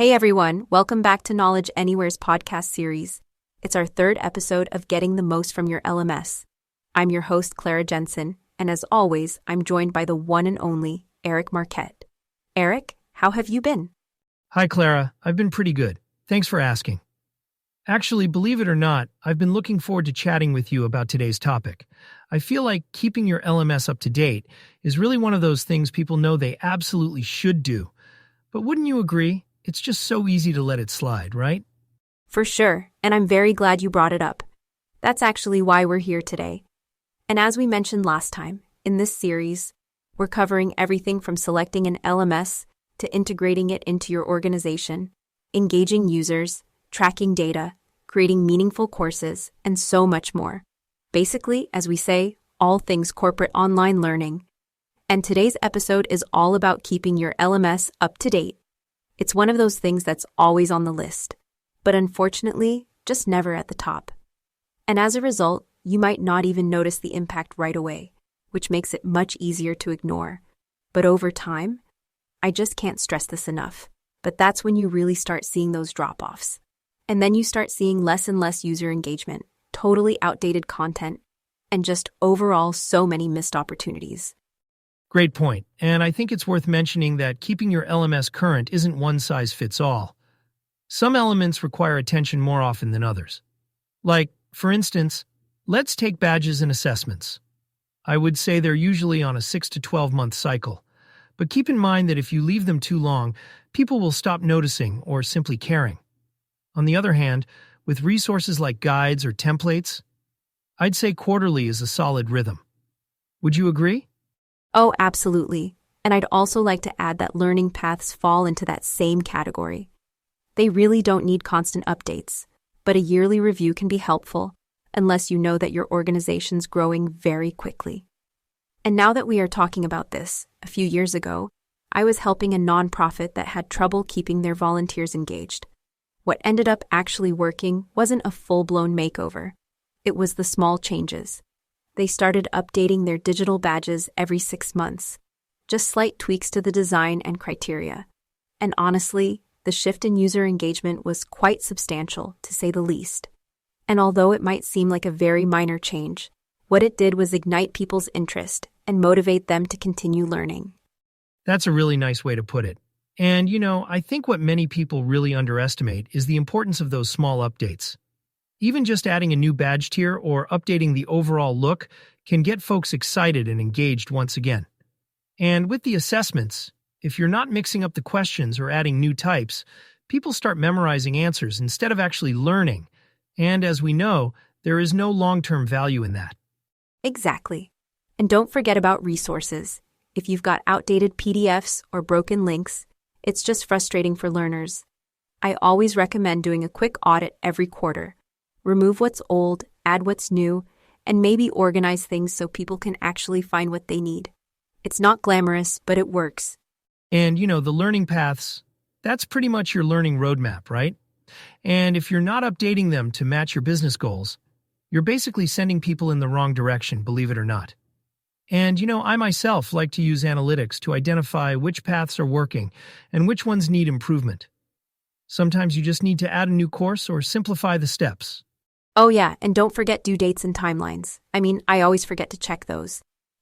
Hey everyone, welcome back to Knowledge Anywhere's podcast series. It's our third episode of Getting the Most from Your LMS. I'm your host, Clara Jensen, and as always, I'm joined by the one and only Eric Marquette. Eric, how have you been? Hi, Clara. I've been pretty good. Thanks for asking. Actually, believe it or not, I've been looking forward to chatting with you about today's topic. I feel like keeping your LMS up to date is really one of those things people know they absolutely should do. But wouldn't you agree? It's just so easy to let it slide, right? For sure, and I'm very glad you brought it up. That's actually why we're here today. And as we mentioned last time, in this series, we're covering everything from selecting an LMS to integrating it into your organization, engaging users, tracking data, creating meaningful courses, and so much more. Basically, as we say, all things corporate online learning. And today's episode is all about keeping your LMS up to date. It's one of those things that's always on the list, but unfortunately, just never at the top. And as a result, you might not even notice the impact right away, which makes it much easier to ignore. But over time, I just can't stress this enough, but that's when you really start seeing those drop-offs. And then you start seeing less and less user engagement, totally outdated content, and just overall so many missed opportunities. Great point. And I think it's worth mentioning that keeping your LMS current isn't one size fits all. Some elements require attention more often than others. Like, for instance, let's take badges and assessments. I would say they're usually on a 6 to 12-month cycle. But keep in mind that if you leave them too long, people will stop noticing or simply caring. On the other hand, with resources like guides or templates, I'd say quarterly is a solid rhythm. Would you agree? Oh, absolutely. And I'd also like to add that learning paths fall into that same category. They really don't need constant updates, but a yearly review can be helpful, unless you know that your organization's growing very quickly. And now that we are talking about this, a few years ago, I was helping a nonprofit that had trouble keeping their volunteers engaged. What ended up actually working wasn't a full-blown makeover. It was the small changes. They started updating their digital badges every 6 months, just slight tweaks to the design and criteria. And honestly, the shift in user engagement was quite substantial, to say the least. And although it might seem like a very minor change, what it did was ignite people's interest and motivate them to continue learning. That's a really nice way to put it. And, I think what many people really underestimate is the importance of those small updates. Even just adding a new badge tier or updating the overall look can get folks excited and engaged once again. And with the assessments, if you're not mixing up the questions or adding new types, people start memorizing answers instead of actually learning. And as we know, there is no long-term value in that. Exactly. And don't forget about resources. If you've got outdated PDFs or broken links, it's just frustrating for learners. I always recommend doing a quick audit every quarter. Remove what's old, add what's new, and maybe organize things so people can actually find what they need. It's not glamorous, but it works. And, the learning paths, that's pretty much your learning roadmap, right? And if you're not updating them to match your business goals, you're basically sending people in the wrong direction, believe it or not. And, I myself like to use analytics to identify which paths are working and which ones need improvement. Sometimes you just need to add a new course or simplify the steps. Oh yeah, and don't forget due dates and timelines. I always forget to check those.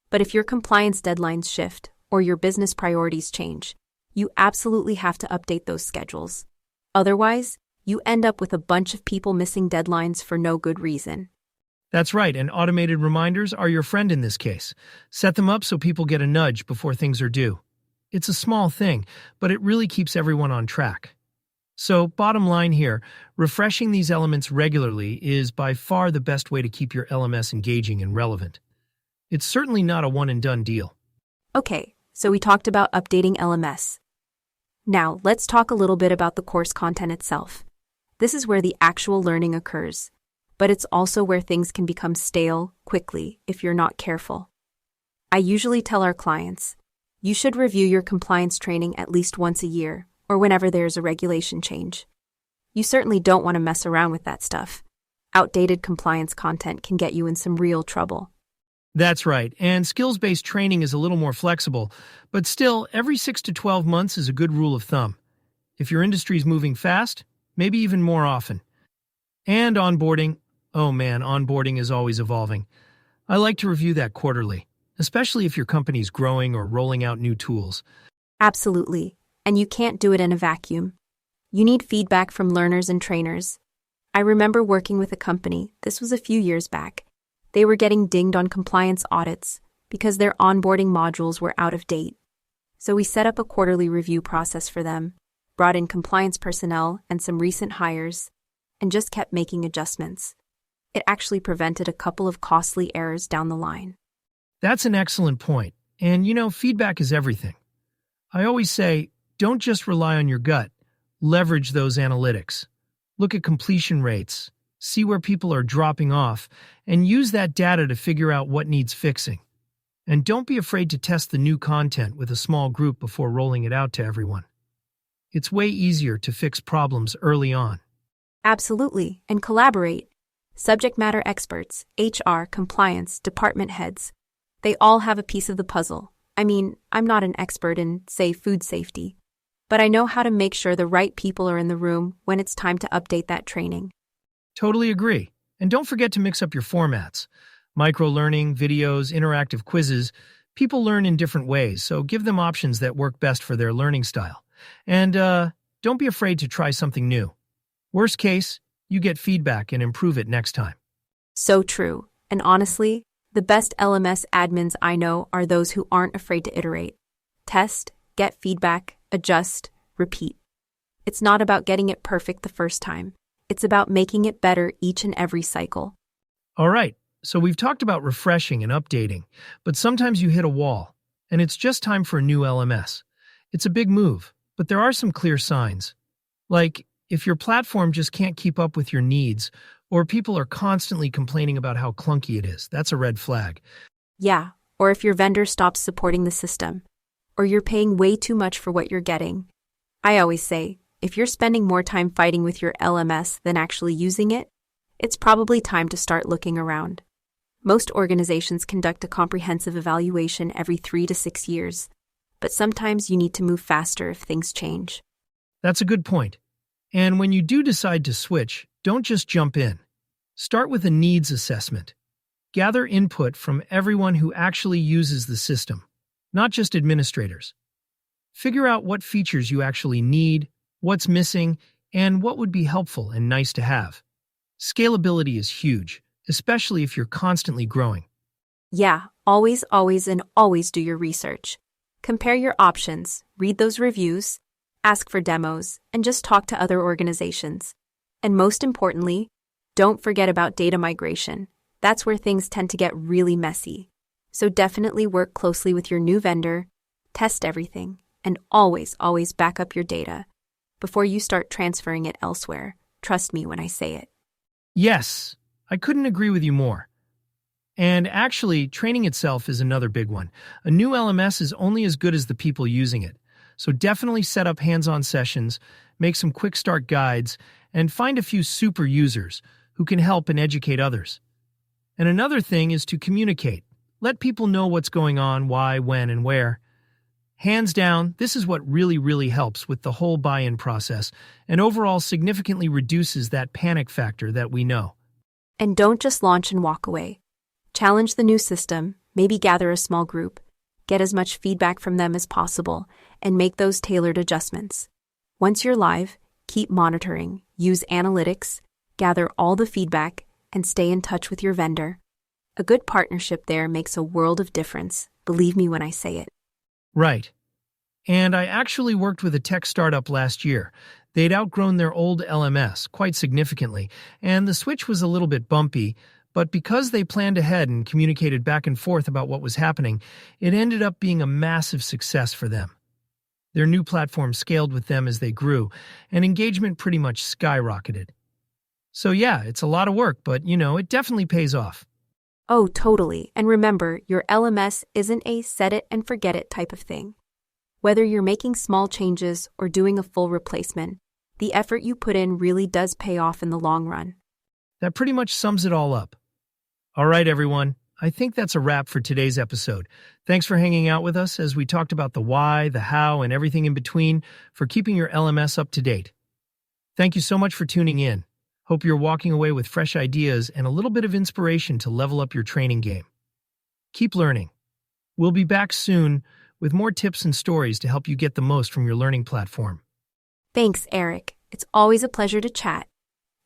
But if your compliance deadlines shift or your business priorities change, you absolutely have to update those schedules. Otherwise, you end up with a bunch of people missing deadlines for no good reason. That's right, and automated reminders are your friend in this case. Set them up so people get a nudge before things are due. It's a small thing, but it really keeps everyone on track. So, bottom line here, refreshing these elements regularly is by far the best way to keep your LMS engaging and relevant. It's certainly not a one-and-done deal. Okay, so we talked about updating LMS. Now, let's talk a little bit about the course content itself. This is where the actual learning occurs, but it's also where things can become stale quickly if you're not careful. I usually tell our clients, you should review your compliance training at least once a year, or whenever there's a regulation change. You certainly don't want to mess around with that stuff. Outdated compliance content can get you in some real trouble. That's right, and skills-based training is a little more flexible, but still, every 6 to 12 months is a good rule of thumb. If your industry is moving fast, maybe even more often. And onboarding. Oh man, onboarding is always evolving. I like to review that quarterly, especially if your company's growing or rolling out new tools. Absolutely. And you can't do it in a vacuum. You need feedback from learners and trainers. I remember working with a company, this was a few years back. They were getting dinged on compliance audits because their onboarding modules were out of date. So we set up a quarterly review process for them, brought in compliance personnel and some recent hires, and just kept making adjustments. It actually prevented a couple of costly errors down the line. That's an excellent point. And feedback is everything. I always say, don't just rely on your gut. Leverage those analytics. Look at completion rates, see where people are dropping off, and use that data to figure out what needs fixing. And don't be afraid to test the new content with a small group before rolling it out to everyone. It's way easier to fix problems early on. Absolutely, and collaborate. Subject matter experts, HR, compliance, department heads, they all have a piece of the puzzle. I mean, I'm not an expert in, say, food safety, but I know how to make sure the right people are in the room when it's time to update that training. Totally agree. And don't forget to mix up your formats. Micro-learning, videos, interactive quizzes. People learn in different ways, so give them options that work best for their learning style. And don't be afraid to try something new. Worst case, you get feedback and improve it next time. So true. And honestly, the best LMS admins I know are those who aren't afraid to iterate. Test, get feedback, adjust, repeat. It's not about getting it perfect the first time. It's about making it better each and every cycle. All right, so we've talked about refreshing and updating, but sometimes you hit a wall, and it's just time for a new LMS. It's a big move, but there are some clear signs. Like, if your platform just can't keep up with your needs, or people are constantly complaining about how clunky it is, that's a red flag. Yeah, or if your vendor stops supporting the system, or you're paying way too much for what you're getting. I always say, if you're spending more time fighting with your LMS than actually using it, it's probably time to start looking around. Most organizations conduct a comprehensive evaluation every 3 to 6 years, but sometimes you need to move faster if things change. That's a good point. And when you do decide to switch, don't just jump in. Start with a needs assessment. Gather input from everyone who actually uses the system, not just administrators. Figure out what features you actually need, what's missing, and what would be helpful and nice to have. Scalability is huge, especially if you're constantly growing. Yeah, always do your research. Compare your options, read those reviews, ask for demos, and just talk to other organizations. And most importantly, don't forget about data migration. That's where things tend to get really messy. So definitely work closely with your new vendor, test everything, and always back up your data before you start transferring it elsewhere. Trust me when I say it. Yes, I couldn't agree with you more. And actually, training itself is another big one. A new LMS is only as good as the people using it. So definitely set up hands-on sessions, make some quick start guides, and find a few super users who can help and educate others. And another thing is to communicate. Let people know what's going on, why, when, and where. Hands down, this is what really helps with the whole buy-in process and overall significantly reduces that panic factor that we know. And don't just launch and walk away. Challenge the new system, maybe gather a small group, get as much feedback from them as possible, and make those tailored adjustments. Once you're live, keep monitoring, use analytics, gather all the feedback, and stay in touch with your vendor. A good partnership there makes a world of difference, believe me when I say it. Right. And I actually worked with a tech startup last year. They'd outgrown their old LMS quite significantly, and the switch was a little bit bumpy, but because they planned ahead and communicated back and forth about what was happening, it ended up being a massive success for them. Their new platform scaled with them as they grew, and engagement pretty much skyrocketed. So yeah, it's a lot of work, but it definitely pays off. Oh, totally. And remember, your LMS isn't a set it and forget it type of thing. Whether you're making small changes or doing a full replacement, the effort you put in really does pay off in the long run. That pretty much sums it all up. All right, everyone, I think that's a wrap for today's episode. Thanks for hanging out with us as we talked about the why, the how, and everything in between for keeping your LMS up to date. Thank you so much for tuning in. Hope you're walking away with fresh ideas and a little bit of inspiration to level up your training game. Keep learning. We'll be back soon with more tips and stories to help you get the most from your learning platform. Thanks, Eric. It's always a pleasure to chat.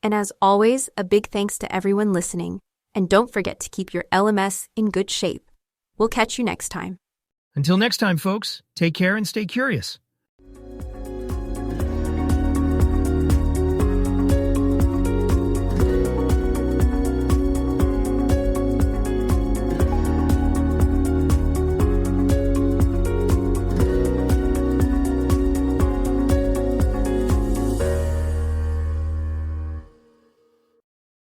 And as always, a big thanks to everyone listening. And don't forget to keep your LMS in good shape. We'll catch you next time. Until next time, folks, take care and stay curious.